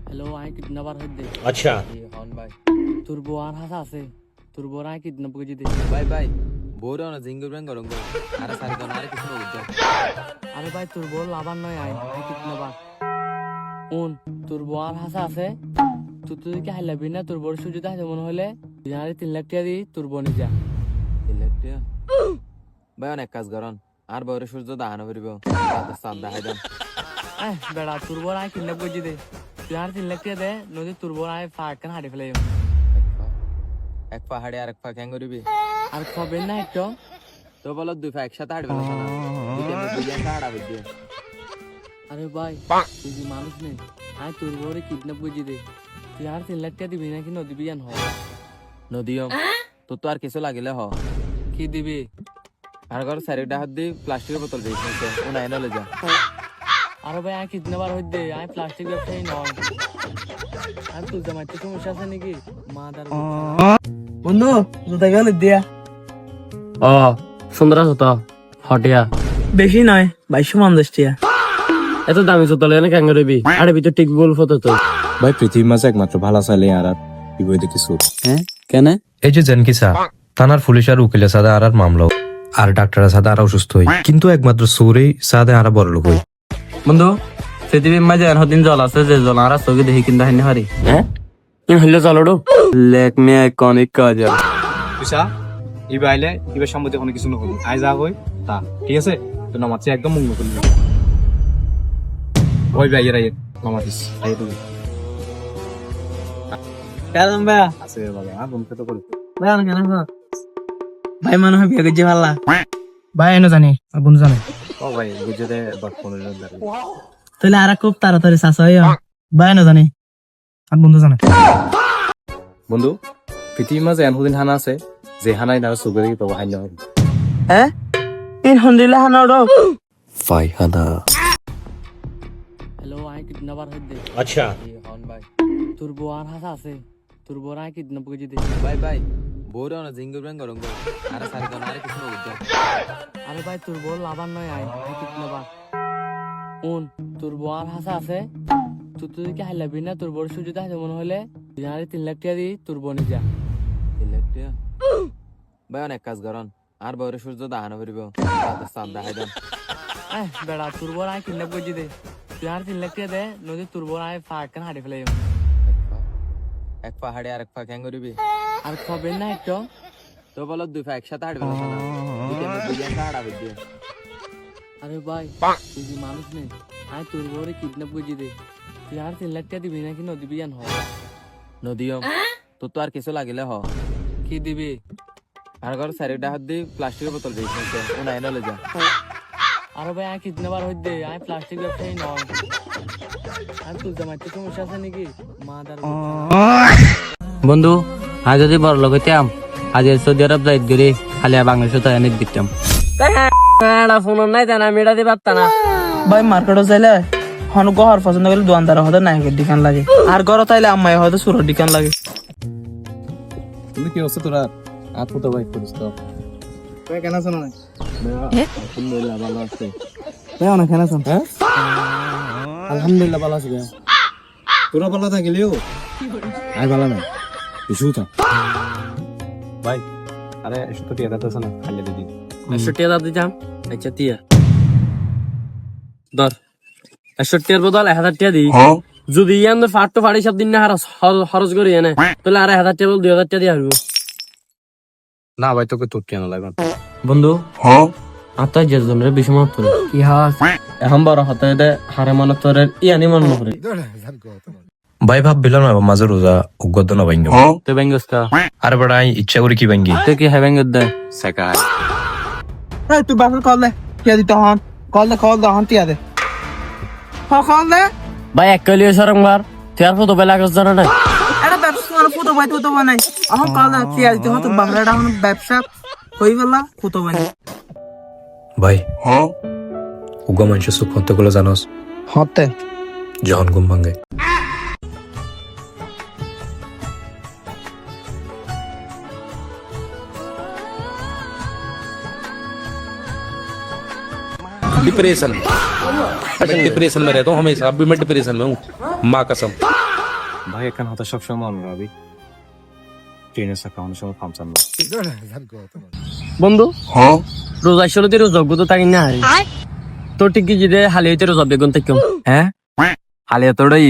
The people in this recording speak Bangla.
হ্যালো আই কিডন্যাপার হইতে अच्छा হন ভাই তোর বউ আর হাসা আছে তোর বউ আই কিডন্যাপ করে দিতে ভাই বোর না জিঙ্গল ব্যাং গরম গো আরে সারি কোন আরে কিছু বলতো আরে ভাই তোর বউ লাভার নয় আই কিডন্যাপার উন তোর বউ আর হাসা আছে তুই তুই কি হাইলাবি না তোর বড় সুযোগ আছে মনে হলে জানারে 3 লাখ টাকা দি তোর বউ নিজা ইলেকট্রিয়া ভাই অনেক কাজ করন আর বউরে সূর্য দাহানো করিব সাপ দেখাই দেন বেড়া তোর বউ আই কিডন্যাপ করে দিতে তুই আর 3 লাখ টাকা দে নদী তোর বউ আই ফাঁক হাঁড়ি ফেলাই এক পাহাড়ে আর এক পা ক্যাং করিবি আর খবেন না একটু তো বলো দুই পা একসাথে হাঁটবে না দুজন হাঁড়া বুঝিয়ে আরে ভাই তুই কি মানুষ নেই আই তোর বউরে কিডন্যাপ করে দিতে তুই আর 3 লাখ টাকা দিবি নাকি নদী বিয়ান হয় নদীও তোর তো আর কিছু লাগিলে হ কি দিবি আর ঘর সারিটা হাত দি প্লাস্টিকের বোতল দিয়েছে ও নাই নলে যা আরে ভাই আই কিডন্যাপার হইতে আই প্লাস্টিক ব্যবসায়ী নয় আর তুই জামাইতে সমস্যা আছে নাকি মাদার বন্ধু জুতা গেল দিয়া ও সুন্দর আছো তো হটিয়া বেশি নয় 2250 টিয়া এত দামি জুতো লেনে কেন রবি আরে ভিতর ঠিক বল ফটো তো ভাই পৃথিবীর মাঝে একমাত্র ভালো চাইলে আর বিপরীতে কিছু হ্যাঁ কেন এই যে জেনকিসা থানার পুলিশ আর উকিলের সাথে আর মামলা আর ডাক্তারের সাথে আর অসুস্থ হই কিন্তু একমাত্র সুরেই সাথে আর বড় লোক হই বন্ধু পৃথিবীর মাঝে এতদিন জল আছে যে জল আর চোখে দেখি কিন্তু হাইনি হারি হ্যাঁ ইন হইলে চলো লেক মে আইকনিক কাজ বুঝা ইবা আইলে ইবা সম্বন্ধে কোনো কিছু নকবি আই যা হই তা ঠিক আছে তো নামাচ্ছি একদম মুখ নকবি ওই ভাই এর নামাতিস আই তো কেন ভাই আছে বাবা আর বন্ধু তো করি ভাই আন কেন ভাই মনে হয় বিয়ে করছে ভাল্লা ভাই এনে জানি আর বন্ধু জানে ও ভাই বুঝতে বাট ফোন দাঁড়ি তাহলে আর খুব তাড়াতাড়ি চাষ হয় ভাই এনে জানি আর বন্ধু জানে বন্ধু পৃথিবীর মাঝে এতদিন হানা আছে যে হানাই না সুবে দেখি তো হাই না হ্যাঁ ইন হন্দিলা হানাড়ো ফাইহানা হ্যালো আই কিডন্যাপার হইতে अच्छा হন ভাই তোর বউ আর হাসা আছে তোর বউ আই কিডন্যাপ করে দিতে ভাই বোর না জিঙ্গল ব্যাং গরম গো আরে সারি কোন আরে কিছু বলতো আরে ভাই তোর বউ লাভার নয় আই কিডন্যাপার উন তোর বউ আর হাসা আছে তুই তুই কি হাইলাবি না তোর বড় সুযোগ আছে মনে হলে জানারে 3 লাখ টাকা দি তোর বউ নিজা ইলেকট্রিয়া ভাই অনেক কাজ করন আর বউরে সূর্য দাহানো করিব সাপ দেখাই দেন বেড়া তোর বউ আই কিডন্যাপ করে দিতে তুই আর 3 লাখ টাকা দে নদী তোর বউ আই ফাঁক হাঁড়ি ফেলাই এক পাহাড়ে আর এক পা ক্যাং করিবি আর খবেন না একটু তো বলো দুই পা একসাথে হাঁটবে না দুজন হাঁড়া বুঝিয়ে আরে ভাই তুই কি মানুষ নেই আই তোর বউরে কিডন্যাপ করে দিতে তুই আর 3 লাখ টাকা দিবি নাকি নদী বিয়ান হয় নদীও তোর তো আর কিছু লাগিলে হ কি দিবি আর ঘর সারিটা হাত দি প্লাস্টিকের বোতল দিয়েছে ও নাই নলে যা আরে ভাই আই কিডন্যাপার হইতে আই প্লাস্টিক ব্যবসায়ী নয় আর তুই জামাইতে সমস্যা আছে নাকি মাদার বন্ধু আজ যদি বড় লোক হইতাম আজ সৌদি আরব যাই দিরে খালি বাংলাদেশে তো এনে দিতাম ফোন নাই জানা মেডা দি পারতা না ভাই মার্কেটে যাইলে হন গহর পছন্দ করলে দোকানদার হতে নায়কের দোকান লাগে আর ঘর তাইলে আম্মাই হয়তো সুরের দোকান লাগে তুমি কি হচ্ছে তোরা আর তো ভাই করিস তো ভাই কেন আছো না আলহামদুলিল্লাহ ভালো আছে ভাই অনেক কেন আছো হ্যাঁ আলহামদুলিল্লাহ ভালো আছে তোরা ভালো থাকিলেও আই ভালো না কিছু তো ভাই আরে এসব তো টিয়া দাঁত আছে না খাইলে দিদি 100 টাকা দিতাম আচ্ছা তিয়া ধর 100 টাকার বদল 1000 টাকা দি যদি ইয়ান ফাটতো ফাড়ি সব দিন না খরচ করি এনে তাহলে আর 1000 টাকা বল 2000 টাকা দিয়ে আসবো না ভাই তোকে তোর কেন লাগবে বন্ধু আতা যে জনের বিষমত করে কি হাস এখন বড় হতে দে হারে মন তোর ইয়ানি মন করে ভাই ভাবছিলাম না মাঝে রোজা উগ্গত না ভাঙ্গি তে বেঙ্গস্কা আর বড়াই ইচ্ছা করে কি ভাঙ্গি তে কি হেবেঙ্গ দে সেকা এই তুই বাসল কল দে টিয়া দিতে হন কল দে হন টিয়া দে কল দে ভাই এক কলিও সরংবার তুই আর ফটো বেলা কাজ জানা না এটা ব্যবসা মানে ফুটো বাই ফুটো বানাই এখন কল দে টিয়া দিতে হন তো বাংলাটা এখন ব্যবসা কই বলা ফুটো বানাই ভাই উগ্গ মানুষ সুখ হতে গুলো জানোস হতে যখন ঘুম ভাঙ্গে डिप्रेशन में रहता हूँ हमेशा। अभी मैं डिप्रेशन में हूँ, माँ कसम। ভাই একখান হাতে সবসময় মনে রাখবি ট্রেনের চাকা অনেক সময় পামচার না। বন্ধু রোজা আসলে তো রোজা তো তাই না তোর ঠিক কি যে হালি হইতে রোজা বেগুন থেকে হ্যাঁ হালিয়া তোটাই